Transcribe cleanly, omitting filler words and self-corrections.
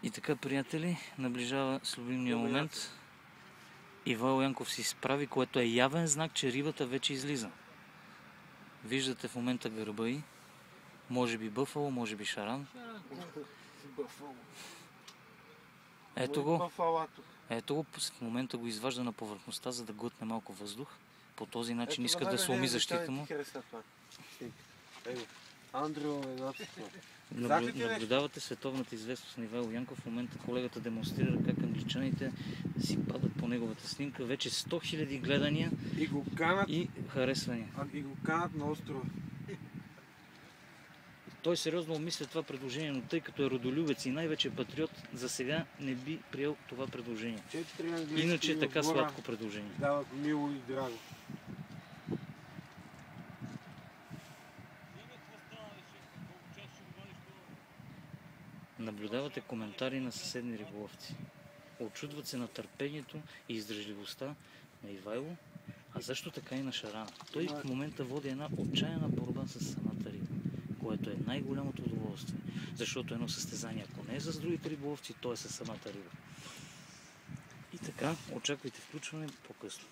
И така, приятели, наближава с любимия момент. Ивайло Янков се изправи, което е явен знак, че рибата вече излиза. Виждате в момента гърба й. Може би бъфало, може би шаран. Ето го. Ето го, в момента го изважда на повърхността, за да глътне малко въздух. По този начин иска да сломи защита му. Наблюдавате световната известност на Ивайло Янков. В момента колегата демонстрира как англичаните си падат по неговата снимка. Вече 100 000 гледания и харесвания. И го канат на острова. Той сериозно обмисля това предложение, но тъй като е родолюбец и най-вече патриот, за сега не би приел това предложение. Иначе е така сладко предложение. Дават мило и драго. Наблюдавате коментари на съседни риболовци. Очудват се на търпението и издръжливостта на Ивайло, а също така и на шарана. Той в момента води една отчаяна борба с самата риба, което е най-голямото удоволствие, защото едно състезание, ако не е с другите риболовци, то е с самата риба. И така, очаквайте включване по-късно.